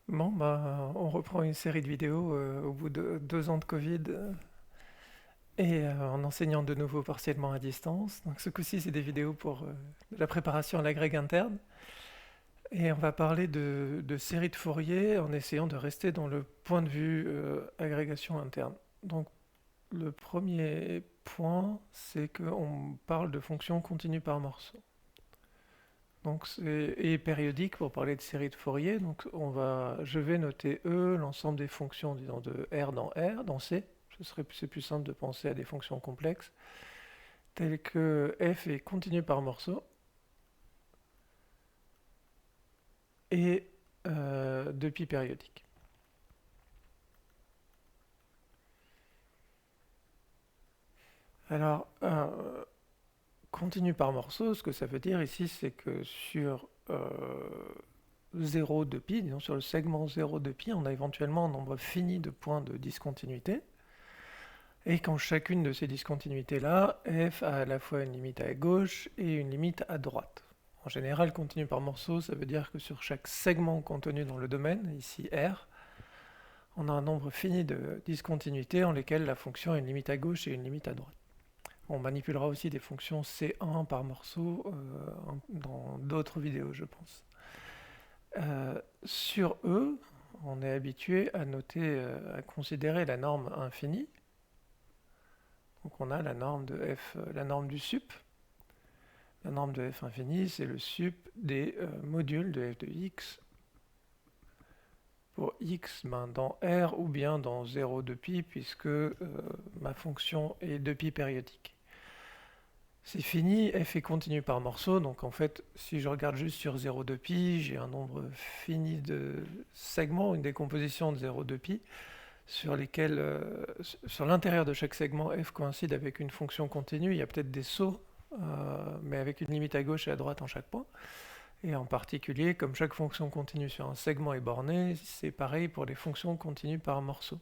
Bon, bah, on reprend une série de vidéos au bout de 2 ans de Covid et en enseignant de nouveau partiellement à distance. Donc ce coup-ci, c'est des vidéos pour de la préparation à l'agrég interne. Et on va parler de séries de Fourier en essayant de rester dans le point de vue agrégation interne. Donc le premier point, c'est qu'on parle de fonctions continues par morceau. Donc et périodique pour parler de séries de Fourier. Donc je vais noter E, l'ensemble des fonctions, disons de R dans R, dans C. C'est plus simple de penser à des fonctions complexes, telles que F est continue par morceau et de pi périodique. Alors, continue par morceau, ce que ça veut dire ici, c'est que sur 0 de pi, disons sur le segment 0 de pi, on a éventuellement un nombre fini de points de discontinuité. Et quand chacune de ces discontinuités-là, f a à la fois une limite à gauche et une limite à droite. En général, continu par morceau, ça veut dire que sur chaque segment contenu dans le domaine, ici R, on a un nombre fini de discontinuités en lesquelles la fonction a une limite à gauche et une limite à droite. On manipulera aussi des fonctions C1 par morceau dans d'autres vidéos, je pense. Sur E, on est habitué à noter, à considérer la norme infinie. Donc on a la norme de f, la norme du sup. La norme de f infini, c'est le sup des modules de f de x pour x dans R ou bien dans 0 de pi, puisque ma fonction est de pi périodique. C'est fini, f est continu par morceau, donc en fait, si je regarde juste sur 0 de pi, j'ai un nombre fini de segments, une décomposition de 0 de pi, sur lesquels, sur l'intérieur de chaque segment, f coïncide avec une fonction continue. Il y a peut-être des sauts, mais avec une limite à gauche et à droite en chaque point. Et en particulier, comme chaque fonction continue sur un segment est bornée, c'est pareil pour les fonctions continues par morceau.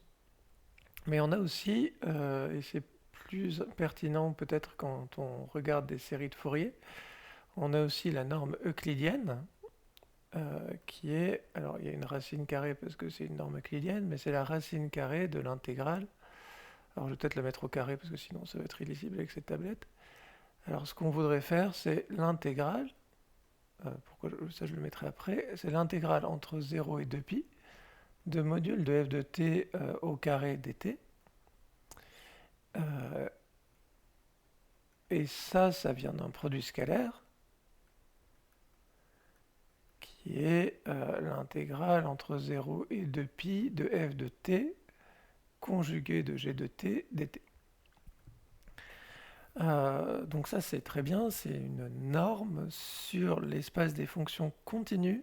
Mais on a aussi, et c'est plus pertinent peut-être quand on regarde des séries de Fourier, on a aussi la norme euclidienne, qui est, alors il y a une racine carrée parce que c'est une norme euclidienne, mais c'est la racine carrée de l'intégrale. Alors je vais peut-être la mettre au carré parce que sinon ça va être illisible avec cette tablette. Alors ce qu'on voudrait faire, c'est l'intégrale, ça je le mettrai après, c'est l'intégrale entre 0 et 2pi de module de f de t au carré dt. Et ça vient d'un produit scalaire qui est l'intégrale entre 0 et 2pi de f de t conjugué de g de t dt. Donc ça c'est très bien, c'est une norme sur l'espace des fonctions continues.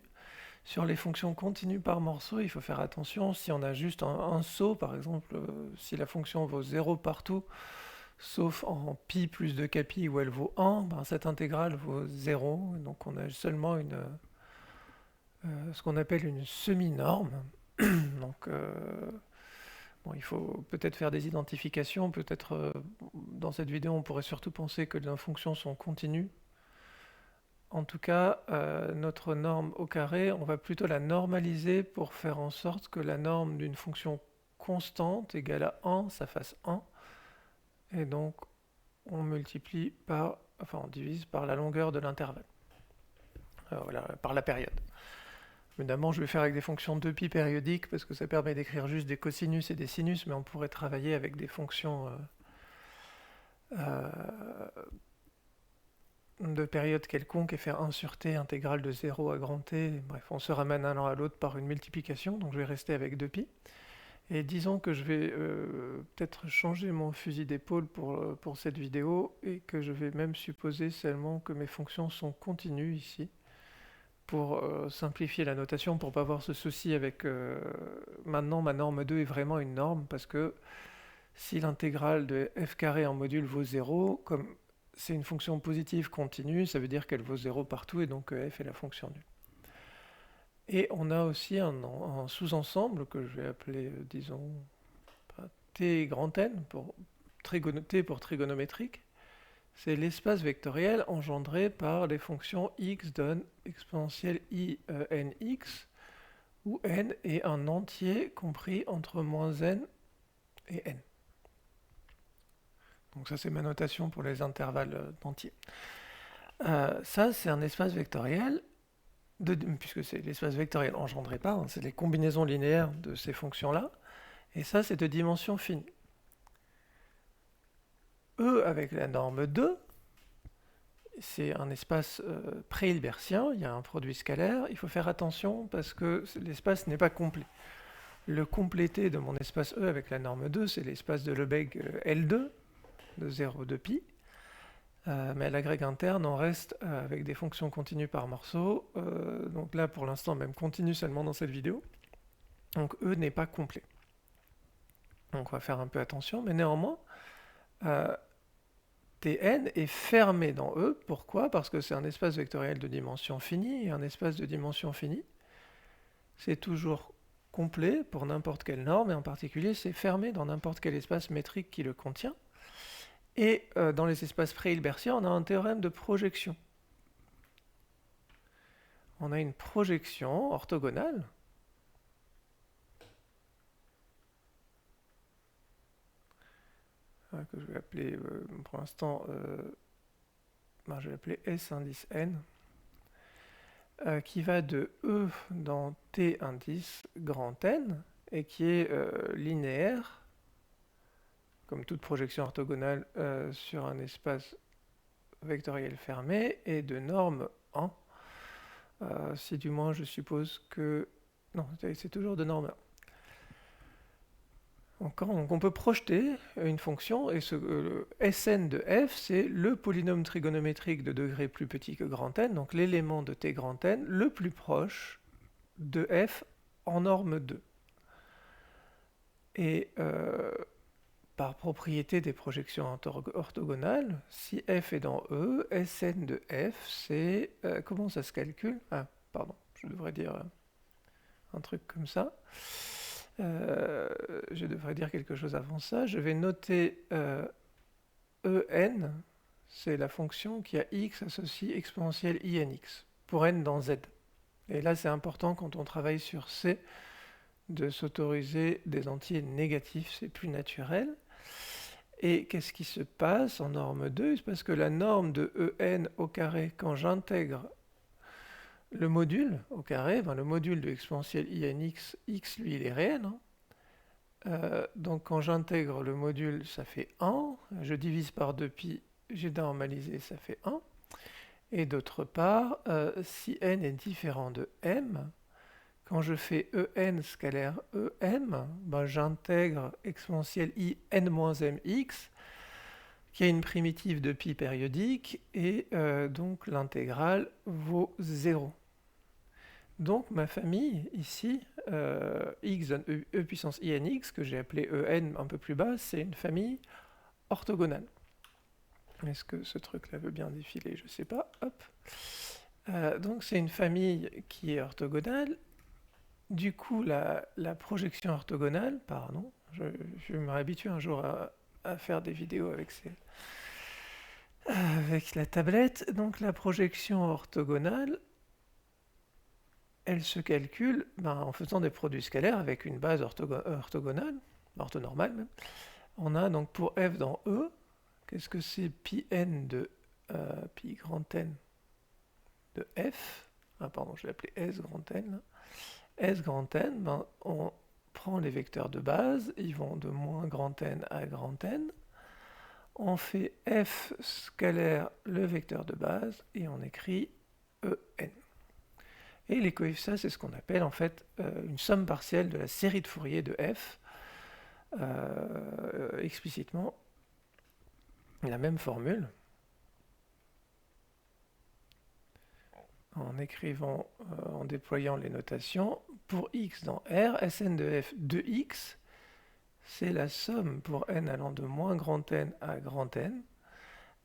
Sur les fonctions continues par morceau, il faut faire attention, si on a juste un saut, par exemple, si la fonction vaut 0 partout, sauf en pi plus 2 kpi où elle vaut 1, ben cette intégrale vaut 0, donc on a seulement ce qu'on appelle une semi-norme. Donc bon, il faut peut-être faire des identifications, peut-être dans cette vidéo on pourrait surtout penser que nos fonctions sont continues. En tout cas, notre norme au carré, on va plutôt la normaliser pour faire en sorte que la norme d'une fonction constante égale à 1, ça fasse 1. Et donc, on multiplie par, enfin, on divise par la longueur de l'intervalle, voilà, par la période. Évidemment, je vais faire avec des fonctions de pi périodiques parce que ça permet d'écrire juste des cosinus et des sinus, mais on pourrait travailler avec des fonctions de période quelconque et faire 1 sur t intégrale de 0 à grand t. Bref, on se ramène l'un à l'autre par une multiplication, donc je vais rester avec 2pi. Et disons que je vais peut-être changer mon fusil d'épaule pour cette vidéo et que je vais même supposer seulement que mes fonctions sont continues ici pour simplifier la notation, pour ne pas avoir ce souci avec maintenant ma norme 2 est vraiment une norme parce que si l'intégrale de f carré en module vaut 0, comme c'est une fonction positive continue, ça veut dire qu'elle vaut 0 partout et donc f est la fonction nulle. Et on a aussi un sous-ensemble que je vais appeler, disons, T grand N, pour T pour trigonométrique. C'est l'espace vectoriel engendré par les fonctions x donne exponentielle i nx, où n est un entier compris entre moins n et n. Donc ça, c'est ma notation pour les intervalles d'entiers. Ça, c'est un espace vectoriel, puisque c'est l'espace vectoriel engendré par, hein, c'est les combinaisons linéaires de ces fonctions-là, et ça, c'est de dimension finie. E avec la norme 2, c'est un espace pré-hilbertien, il y a un produit scalaire, il faut faire attention parce que l'espace n'est pas complet. Le complété de mon espace E avec la norme 2, c'est l'espace de Lebesgue L2, de 0 de pi, mais à l'agrègue interne, on reste avec des fonctions continues par morceau, donc là pour l'instant même continue seulement dans cette vidéo, donc E n'est pas complet. Donc on va faire un peu attention, mais néanmoins, Tn est fermé dans E. Pourquoi? Parce que c'est un espace vectoriel de dimension finie, et un espace de dimension finie, c'est toujours complet pour n'importe quelle norme, et en particulier c'est fermé dans n'importe quel espace métrique qui le contient. Et dans les espaces pré-hilbertiens, on a un théorème de projection. On a une projection orthogonale que je vais appeler pour l'instant, je vais appeler S indice n, qui va de E dans T indice grand N, et qui est linéaire, comme toute projection orthogonale sur un espace vectoriel fermé, et de norme 1, si du moins je suppose que... Non, c'est toujours de norme 1. Donc on peut projeter une fonction, et Sn de f, c'est le polynôme trigonométrique de degré plus petit que grand N, donc l'élément de T grand N le plus proche de f en norme 2. Et par propriété des projections orthogonales, si f est dans E, Sn de f, c'est... comment ça se calcule? Ah, pardon, je devrais dire un truc comme ça. Je devrais dire quelque chose avant ça. Je vais noter En, c'est la fonction qui a x associe exponentielle inx, pour n dans z. Et là, c'est important quand on travaille sur C, de s'autoriser des entiers négatifs, c'est plus naturel. Et qu'est-ce qui se passe en norme 2? C'est parce que la norme de En au carré, quand j'intègre le module au carré, le module de exponentielle inx, x lui il est réel, hein. Donc quand j'intègre le module, ça fait 1, je divise par 2pi, j'ai normalisé, ça fait 1. Et d'autre part, si n est différent de m, quand je fais En scalaire Em, j'intègre exponentielle i n-mx, qui a une primitive de pi périodique, et donc l'intégrale vaut 0. Donc ma famille, ici, x donne e puissance inx, que j'ai appelé En un peu plus bas, c'est une famille orthogonale. Est-ce que ce truc-là veut bien défiler? Je ne sais pas. Hop. Donc c'est une famille qui est orthogonale. Du coup, la projection orthogonale, pardon, je me réhabitue un jour à faire des vidéos avec la tablette. Donc la projection orthogonale, elle se calcule en faisant des produits scalaires avec une base orthogonale, orthonormale même. On a donc pour f dans E, qu'est-ce que c'est pi n de pi grand N de f? Ah pardon, je l'ai appelé S grand N. Là. S grand N, on prend les vecteurs de base, ils vont de moins grand N à grand N. On fait f scalaire le vecteur de base et on écrit En. Et les coefficients, c'est ce qu'on appelle en fait une somme partielle de la série de Fourier de f, explicitement la même formule, en écrivant, en déployant les notations, pour x dans R, Sn de f de x, c'est la somme pour n allant de moins grand N à grand N.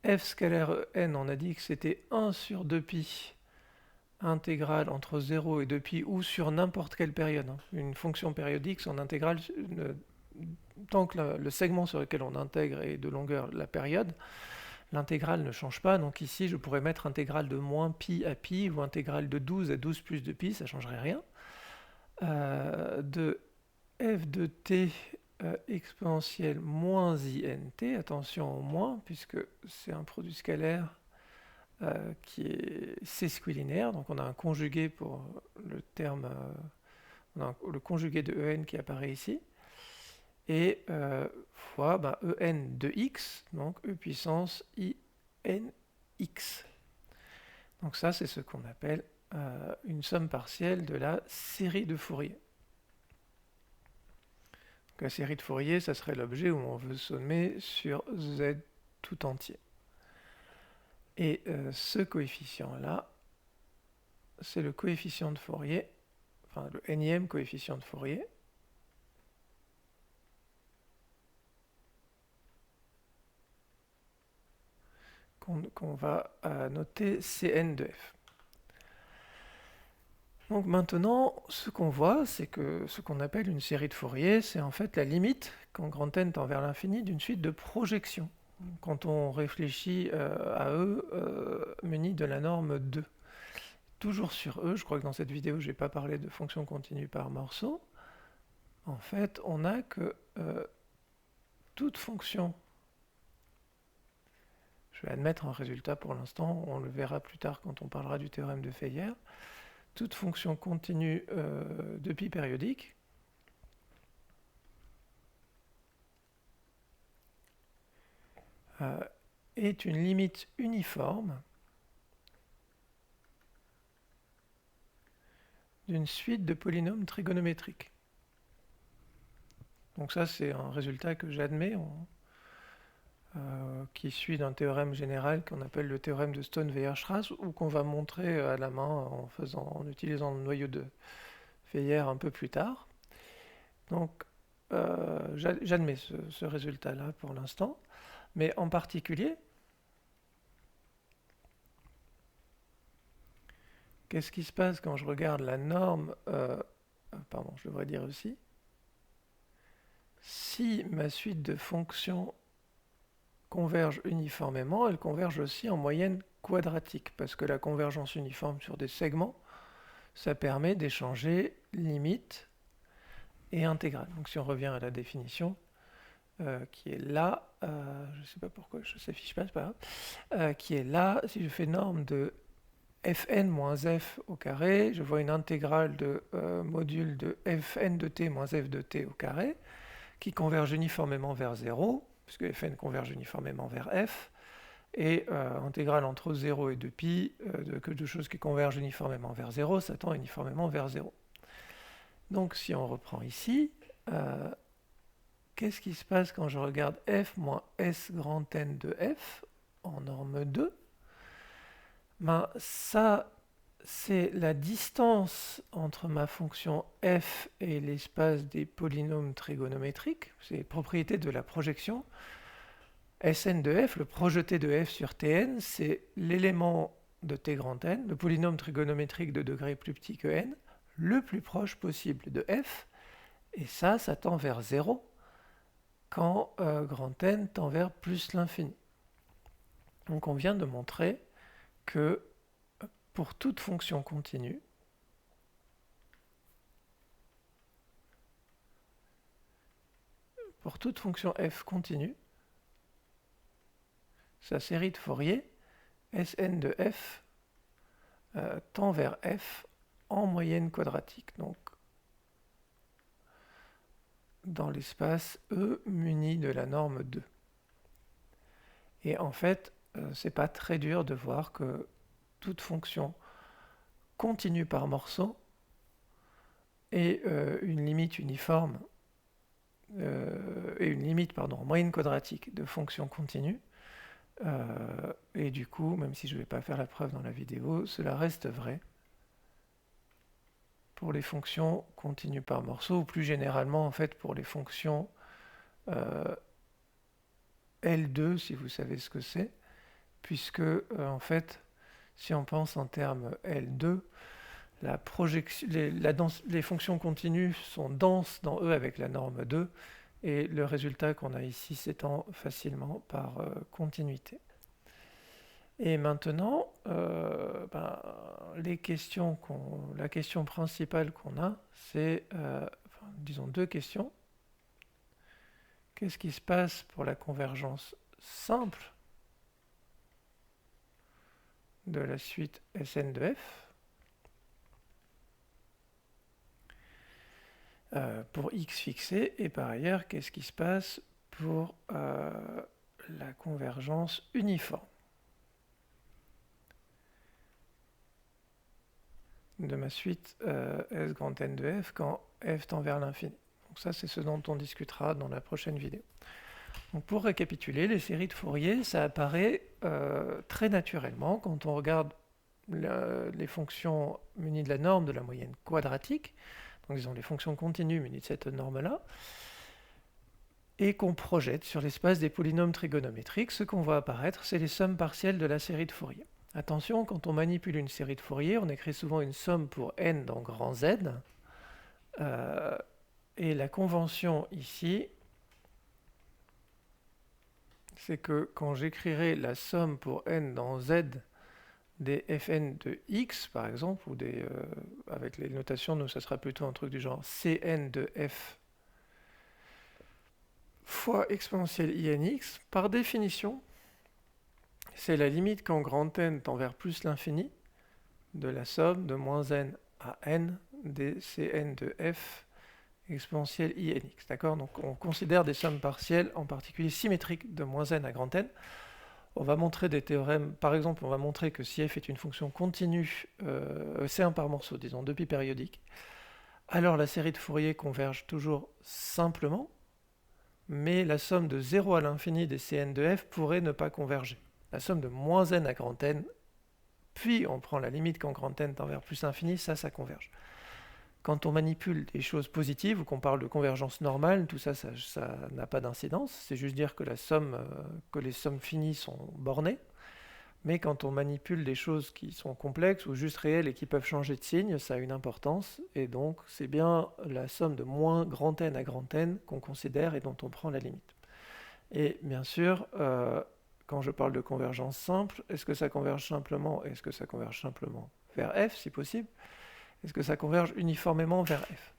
F scalaire n, on a dit que c'était 1 sur 2pi intégrale entre 0 et 2pi ou sur n'importe quelle période. Une fonction périodique, son intégrale, tant que le segment sur lequel on intègre est de longueur la période, l'intégrale ne change pas. Donc ici, je pourrais mettre intégrale de moins pi à pi ou intégrale de 12 à 12 plus de pi, ça ne changerait rien. de f de t exponentielle moins int, attention au moins, puisque c'est un produit scalaire qui est sesquilinéaire, donc on a un conjugué pour le terme, on a le conjugué de en qui apparaît ici, et fois en de x, donc e puissance inx. Donc ça, c'est ce qu'on appelle une somme partielle de la série de Fourier. Donc la série de Fourier, ça serait l'objet où on veut sommer sur z tout entier. Et ce coefficient-là, c'est le coefficient de Fourier, enfin le nème coefficient de Fourier, qu'on va noter Cn de f. Donc maintenant, ce qu'on voit, c'est que ce qu'on appelle une série de Fourier, c'est en fait la limite, quand grand N tend vers l'infini, d'une suite de projections, quand on réfléchit à E muni de la norme 2. Toujours sur E, je crois que dans cette vidéo, je n'ai pas parlé de fonction continue par morceau. En fait, on a que toute fonction, je vais admettre un résultat pour l'instant, on le verra plus tard quand on parlera du théorème de Feyer, toute fonction continue de pi périodique est une limite uniforme d'une suite de polynômes trigonométriques. Donc ça, c'est un résultat que j'admets, qui suit d'un théorème général qu'on appelle le théorème de Stone-Weierstrass, ou qu'on va montrer à la main en utilisant le noyau de Feyer un peu plus tard. Donc, j'admets ce résultat-là pour l'instant, mais en particulier, qu'est-ce qui se passe quand je regarde la norme, pardon, je devrais dire aussi, si ma suite de fonctions converge uniformément, elle converge aussi en moyenne quadratique, parce que la convergence uniforme sur des segments, ça permet d'échanger limite et intégrale. Donc si on revient à la définition, qui est là, je ne sais pas pourquoi ça ne s'affiche pas, c'est pas grave, qui est là, si je fais norme de fn moins f au carré, je vois une intégrale de module de fn de t moins f de t au carré, qui converge uniformément vers 0, puisque fn converge uniformément vers f, et intégrale entre 0 et 2pi, de deux choses qui convergent uniformément vers 0, ça tend uniformément vers 0. Donc si on reprend ici, qu'est-ce qui se passe quand je regarde f moins s grand N de f en norme 2? Ben, ça, c'est la distance entre ma fonction f et l'espace des polynômes trigonométriques, c'est les propriétés de la projection. Sn de f, le projeté de f sur Tn, c'est l'élément de T grand N, le polynôme trigonométrique de degré plus petit que n, le plus proche possible de f, et ça tend vers 0 quand grand N tend vers plus l'infini. Donc on vient de montrer que pour toute fonction continue, pour toute fonction f continue, sa série de Fourier, Sn de f, tend vers f en moyenne quadratique, donc dans l'espace E muni de la norme 2. Et en fait, c'est pas très dur de voir que toute fonction continue par morceau et une limite uniforme et une limite en moyenne quadratique de fonctions continues. Et du coup, même si je ne vais pas faire la preuve dans la vidéo, cela reste vrai pour les fonctions continues par morceau, ou plus généralement en fait pour les fonctions L2, si vous savez ce que c'est, puisque en fait, si on pense en termes L2, les fonctions continues sont denses dans E avec la norme 2, et le résultat qu'on a ici s'étend facilement par continuité. Et maintenant, la question principale qu'on a, c'est, disons deux questions. Qu'est-ce qui se passe pour la convergence simple de la suite Sn de f pour x fixé, et par ailleurs, qu'est-ce qui se passe pour la convergence uniforme de ma suite S grand N de f quand f tend vers l'infini. Donc ça, c'est ce dont on discutera dans la prochaine vidéo. Donc pour récapituler, les séries de Fourier, ça apparaît très naturellement quand on regarde les fonctions munies de la norme de la moyenne quadratique, donc disons les fonctions continues munies de cette norme-là, et qu'on projette sur l'espace des polynômes trigonométriques, ce qu'on voit apparaître, c'est les sommes partielles de la série de Fourier. Attention, quand on manipule une série de Fourier, on écrit souvent une somme pour n dans grand Z, et la convention ici, c'est que quand j'écrirai la somme pour n dans Z des fn de x, par exemple, ou avec les notations, nous, ça sera plutôt un truc du genre cn de f fois exponentielle inx, par définition, c'est la limite quand grand N tend vers plus l'infini de la somme de moins n à n des cn de f exponentielle inx. D'accord? Donc on considère des sommes partielles, en particulier symétriques, de moins n à grand N. On va montrer des théorèmes. Par exemple, on va montrer que si f est une fonction continue, c'est un par morceau, disons, 2π périodique, alors la série de Fourier converge toujours simplement, mais la somme de 0 à l'infini des Cn de f pourrait ne pas converger. La somme de moins n à grand N, puis on prend la limite quand grand N tend vers plus infini, ça converge. Quand on manipule des choses positives ou qu'on parle de convergence normale, tout ça, ça n'a pas d'incidence. C'est juste dire que les sommes finies sont bornées. Mais quand on manipule des choses qui sont complexes ou juste réelles et qui peuvent changer de signe, ça a une importance. Et donc, c'est bien la somme de moins grand N à grand N qu'on considère et dont on prend la limite. Et bien sûr, quand je parle de convergence simple, est-ce que ça converge simplement? Est-ce que ça converge simplement vers f, si possible? Est-ce que ça converge uniformément vers f?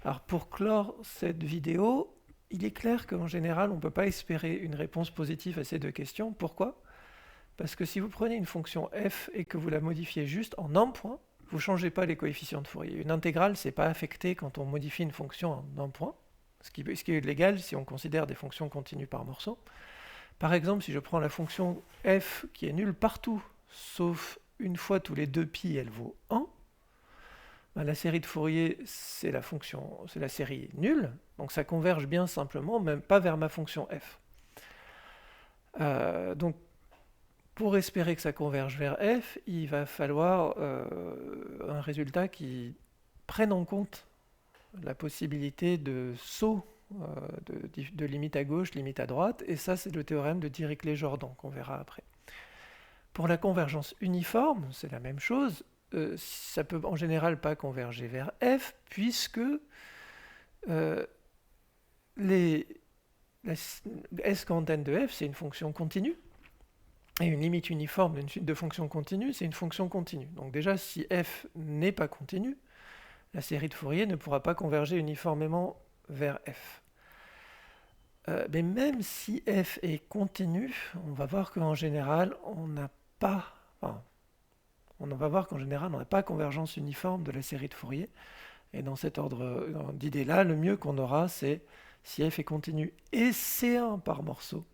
Alors pour clore cette vidéo, il est clair qu'en général, on ne peut pas espérer une réponse positive à ces deux questions. Pourquoi? Parce que si vous prenez une fonction f et que vous la modifiez juste en un point, vous ne changez pas les coefficients de Fourier. Une intégrale, ce n'est pas affecté quand on modifie une fonction en un point, ce qui est légal si on considère des fonctions continues par morceau. Par exemple, si je prends la fonction f qui est nulle partout, sauf une fois tous les 2π, elle vaut 1, la série de Fourier, c'est la série nulle, donc ça converge bien simplement, même pas vers ma fonction f. Donc, pour espérer que ça converge vers f, il va falloir un résultat qui prenne en compte la possibilité de saut de limite à gauche, limite à droite, et ça, c'est le théorème de Dirichlet-Jordan qu'on verra après. Pour la convergence uniforme, c'est la même chose. Ça peut en général pas converger vers f, puisque S grand N de f, c'est une fonction continue, et une limite uniforme d'une suite de fonctions continues, c'est une fonction continue. Donc déjà, si f n'est pas continue, la série de Fourier ne pourra pas converger uniformément vers f. Mais même si f est continu, on va voir qu'en général, on n'a pas convergence uniforme de la série de Fourier. Et dans cet ordre d'idées-là, le mieux qu'on aura, c'est si f est continu et C1 par morceau,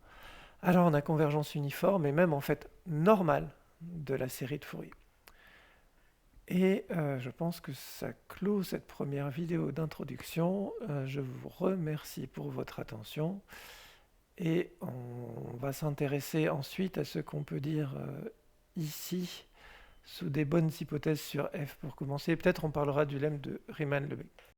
alors on a convergence uniforme et même en fait normale de la série de Fourier. Et je pense que ça clôt cette première vidéo d'introduction. Je vous remercie pour votre attention. Et on va s'intéresser ensuite à ce qu'on peut dire ici, sous des bonnes hypothèses sur f pour commencer. Peut-être on parlera du lemme de Riemann-Lebesgue.